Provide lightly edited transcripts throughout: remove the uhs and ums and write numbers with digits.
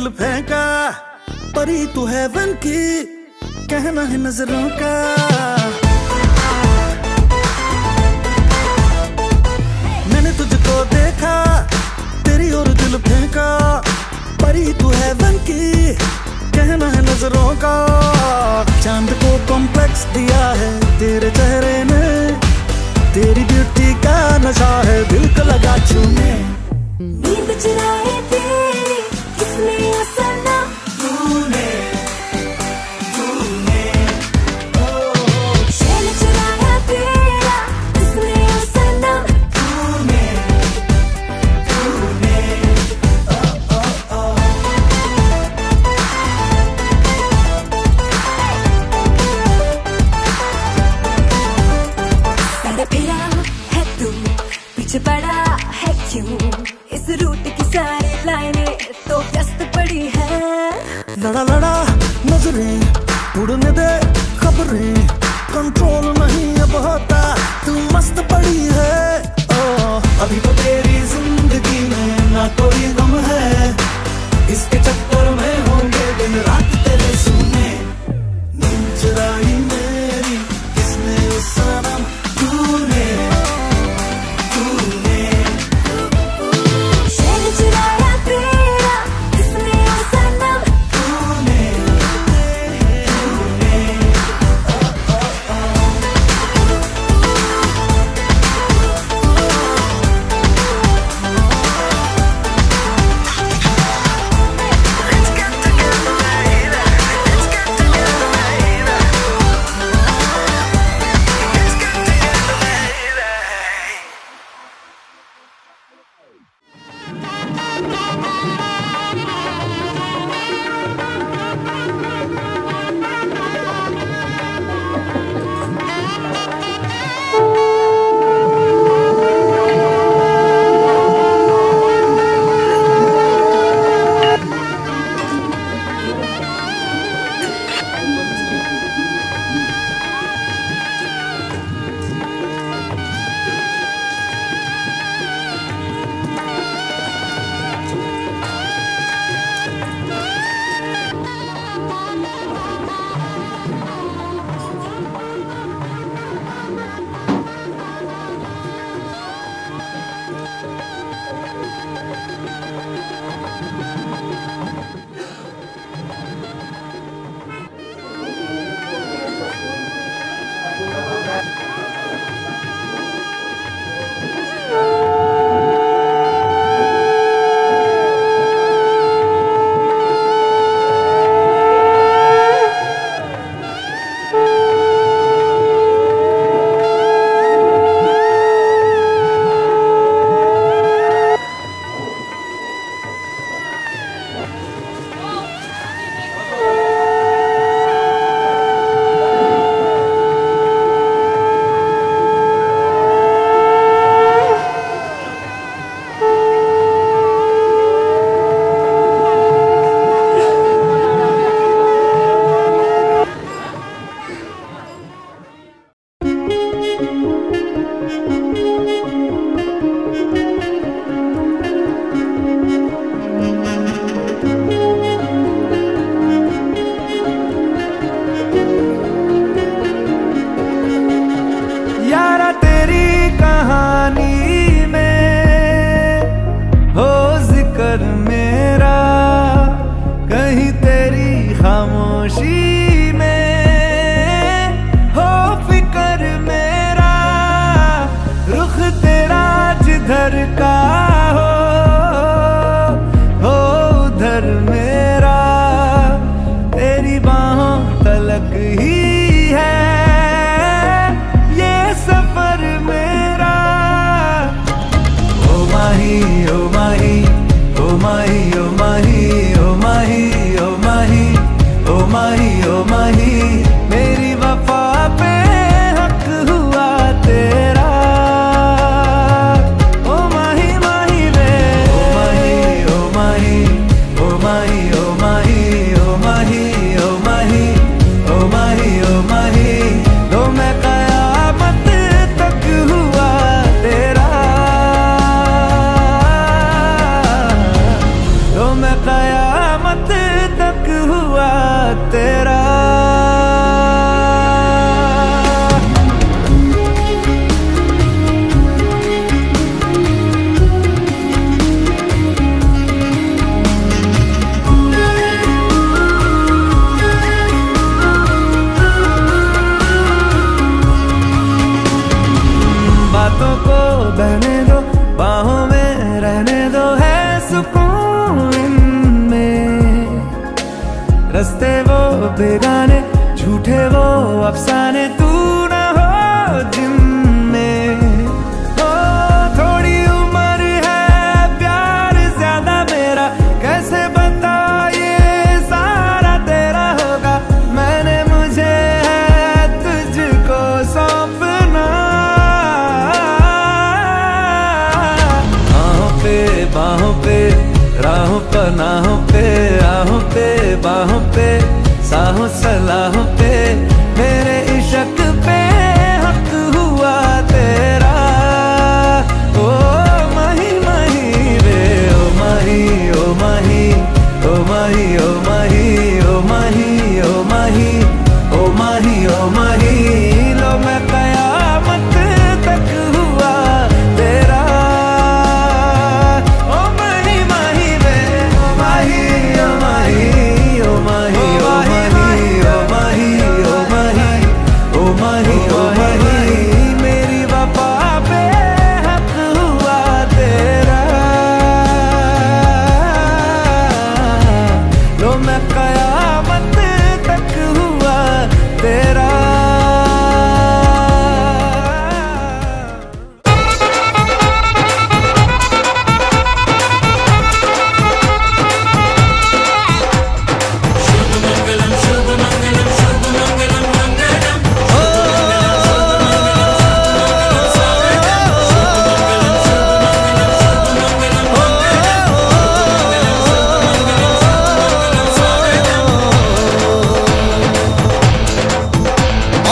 दिल फेंका, परी तू हेवन की, कहना है नजरों का। मैंने तुझको देखा, तेरी ओर दिल फेंका, परी तू हेवन की, कहना है नजरों का। चांद को कॉम्प्लेक्स दिया है तेरे चेहरे ने, तेरी ब्यूटी का नशा है दिल को लगा छूने। नींद चुराए तेरी किसने ये सनम, तूने तूने शैल चुराया तेरा किसने ये सनम, तूने तूने सारा फिरा है तू, पीछे पड़ा है क्यों, इस रूट की सारी लाइनें तो व्यस्त पड़ी है। लड़ा लड़ा नजरें उड़ने दे खबरें, कंट्रोल नहीं अब होता, तू मस्त पड़ी है। अभी तो तेरी जिंदगी में ना कोई गम है, इसके चक्कर में होंगे दिन रात तेरे सुने। नींद चुराई मेरी किसने सनम, तूने तूने शैल चुराया तेरा किसने ये सनम, तूने रस्ते वो बेगाने, झूठे वो अफसाने, तू ना हो जिनमें। ओ थोड़ी उम्र है, प्यार ज्यादा मेरा, कैसे बता ये सारा तेरा होगा। मैंने मुझे है तुझको सौंपना, बाहों पे बाहों पे, राहों पनाहों पे, आहों पे बाहों पे, साहों सलाहों पे, मेरे इश्क पे हक हुआ तेरा। ओ माही माही रे, ओ माही ओ माही, ओ माही ओ माही, ओ माही ओ माही, ओ माही ओ माही, लो मैं कयामत तक हुआ तेरा। ओ माही माही रे, ओ माही ओ माही, ओ माही ओ माही, ओ माही ओ माही, ओ माही ओ माही, मेरी वफा पे हक हुआ तेरा। लो मैं कयामत तक हुआ तेरा।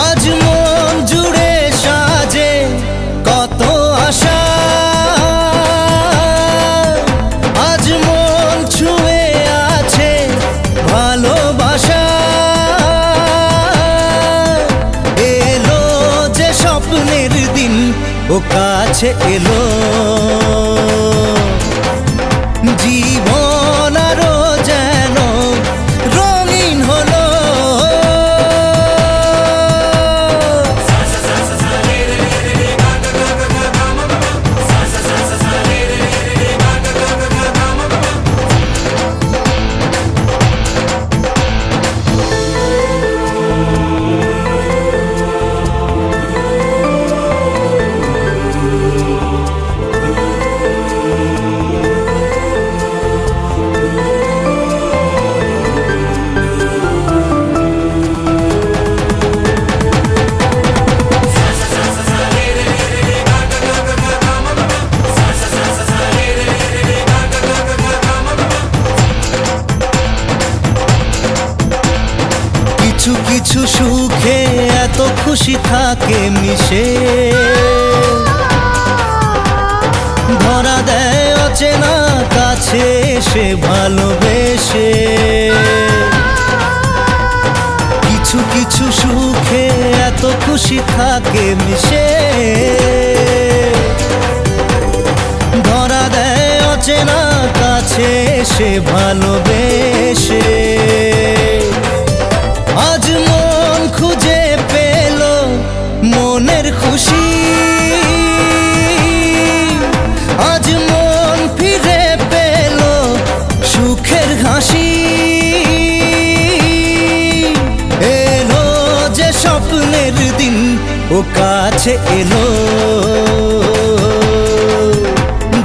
আজ মন জুড়ে সাজে কত আশা, আজ মন ছুঁয়ে আছে ভালোবাসা। এলো যে স্বপ্নের দিন, ও কাছে এলো জীবন আরো যেন রঙিন হলো। কিছু কিছু সুখে এত খুশি থাকে মিশে, ধরা দেয় অচেনা কাছে এসে ভালোবেসে। কিছু কিছু সুখে এত খুশি থাকে মিশে, ধরা দেয় অচেনা কাছে এসে ভালোবেসে। আজ মন খুঁজে পেল মনের খুশি, আজ মন ফিরে পেল সুখের হাসি। এলো যে স্বপ্নের দিন, ও কাছে এলো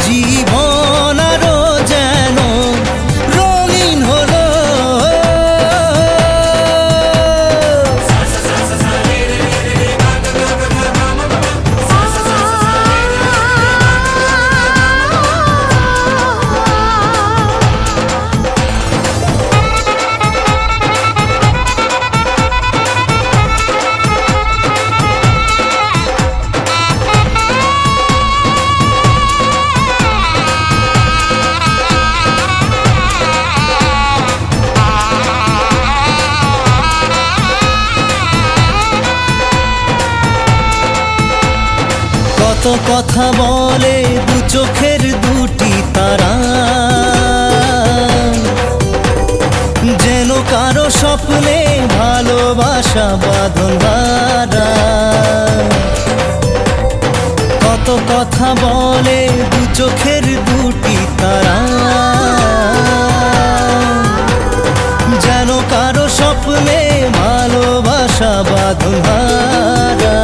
জীবন আরো যেন রঙিন হলো। কত কথা বলে দু চোখের দুটি তারা, যেন কারো স্বপ্নে ভালোবাসা বাঁধন হারা। কত কথা বলে দু চোখের দুটি তারা, যেন কারো স্বপ্নে ভালোবাসা বাঁধন হারা।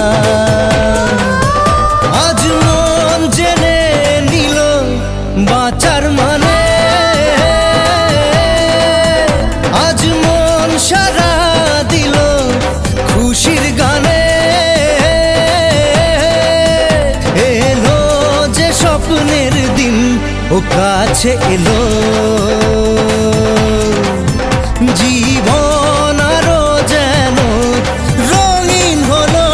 আজ মন জেনে নিল বাঁচার মানে, আজ মন সারা দিল খুশির গানে। এলো যে স্বপ্নের দিন ও কাছে এলো, জীবন আরো যেন রঙিন হলো।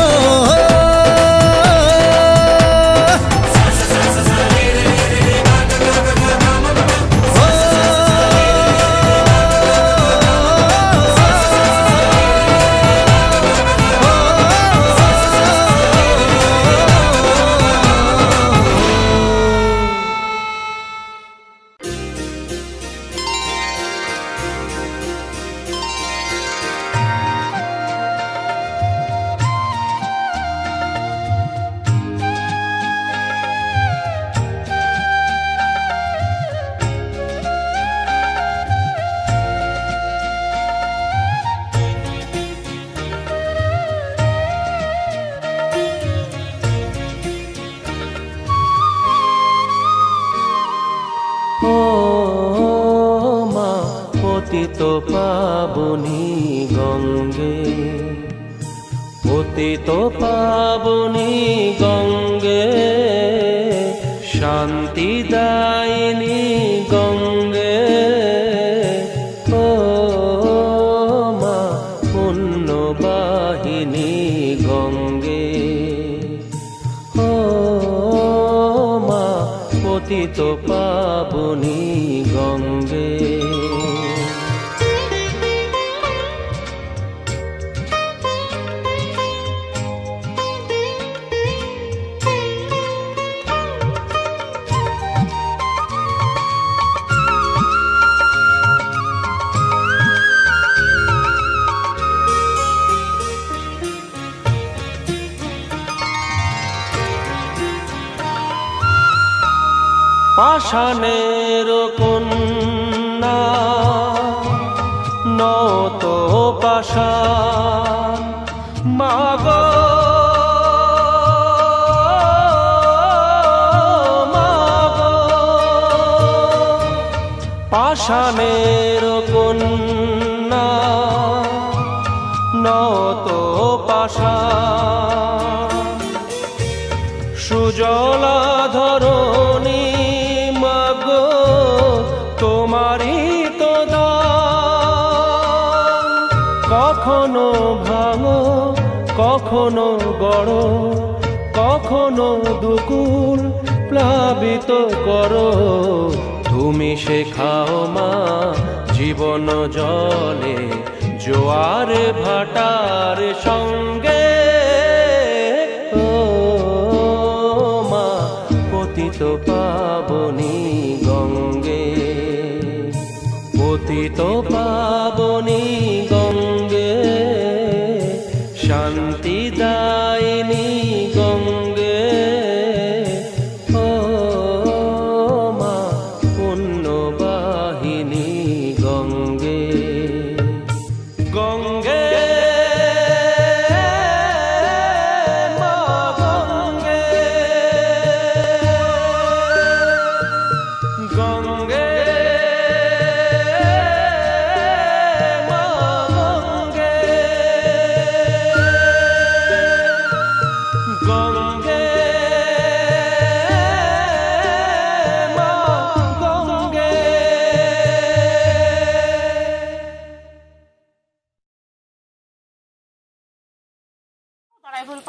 পতিত পাবনী গঙ্গে, পতিত পাবনী গঙ্গে, শান্তিদায়িনী গঙ্গে। ও মা পুণ্যবাহিনী গঙ্গে, ও মা পতিত পাবনী গঙ্গে। পাষাণের কন্যা নত পাষাণ, মাগো মাগো। পাষাণের কন্যা নত পাষাণ, সুজলা ধরণী মাগো তোমারই তো দান। কখনো ভাঙো কখনো গড়ো, কখনো দুকুল প্লাবিত করো। তুমি শেখাও মা জীবন জলে জোয়ার ভাটার সঙ্গে। ও মা পতিত পাবনী গঙ্গে, পতিত পাবনী গঙ্গে, শান্তিদায়িনী গঙ্গে। ও মা পুণ্যবাহিনী গঙ্গে, গঙ্গে মা গঙ্গে, গঙ্গে মা গঙ্গে, গঙ্গে মা গঙ্গে।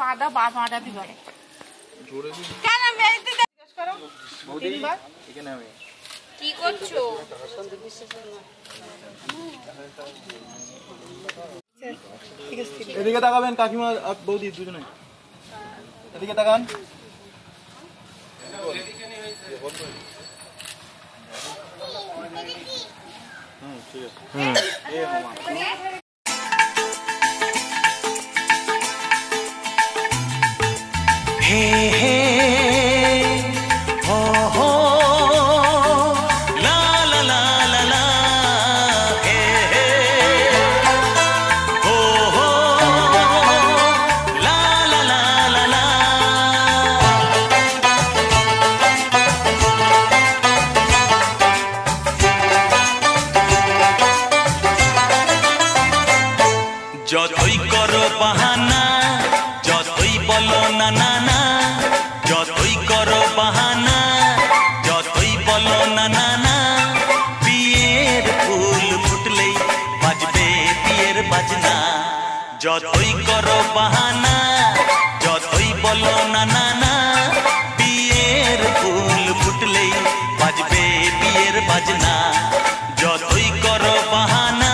পাদা বা পাটা দি করে কেন মেয়েতে জিজ্ঞেস করো তিনবার এখানে আমি কি করছো? এদিকে তাকাবেন কাকিমা আর বৌদি দুজনে, এদিকে তাকান। ঠিক আছে। হে হে হো হো লা লা লা লা লা হে হে যতই করো বাহানা যতই বলো না না না যতই করো বাহানা যতই বলো না না না বিয়ের ফুল ফুটলেই বাজবে বিয়ের বাজনা যতই করো বাহানা যতই বলো না না না বিয়ের ফুল ফুটলেই বাজবে বিয়ের বাজনা যতই করো বাহানা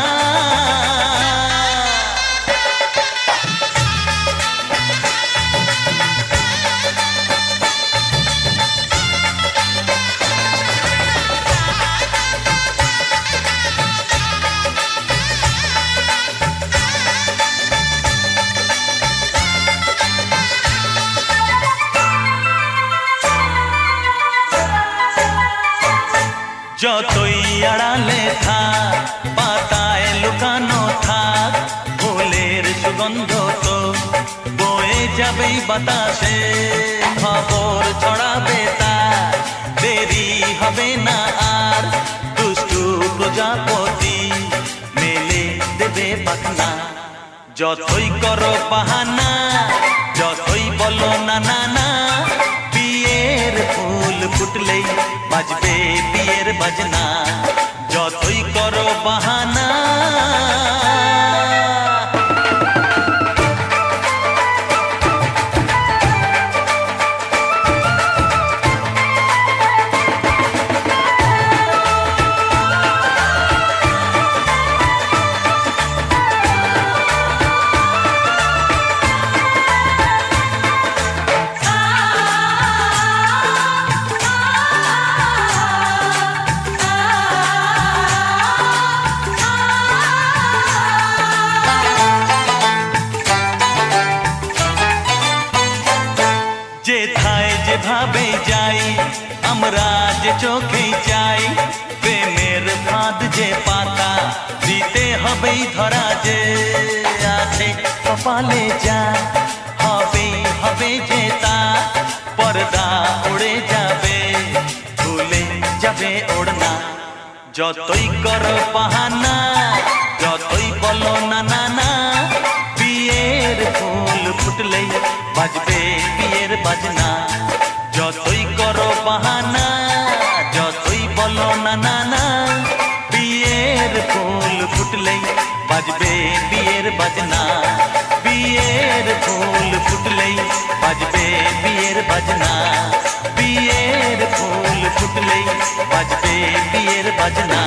যতই আড়ালে থাক পাতায় লুকানো থাক ফুলের সুগন্ধ তো বয়ে যাবেই বাতাসে খবর ছড়াবে তার দেরি হবে না আর দুষ্টু প্রজাপতি মেলে দেবে পাখনা যতই করো বাহানা যতই বলো না না না বিয়ের ফুল ফুটলেই বাজবে বিয়ের বাজনা যতই করো বাহানা যেথায় যেভাবে যাই আমরা যে চোখেই চাই প্রেমের ফাঁদ যে পাতা দিতে হবেই ধরা যে আছে কপালে যা হবেই হবে যে তা পর্দা উড়ে যাবে ভুলে যাবে ওড়না যতই করো বাহানা যতই বলো না না না বিয়ের ফুল ফুটলেই বাজবে বিয়ের বাজনা যতই করো বাহানা যতই বলো না না না বিয়ের ফুল ফুটলেই বাজবে বিয়ের বাজনা বিয়ের ফুল ফুটলেই বাজবে বিয়ের বাজনা বিয়ের ফুল ফুটলেই বাজবে বিয়ের বাজনা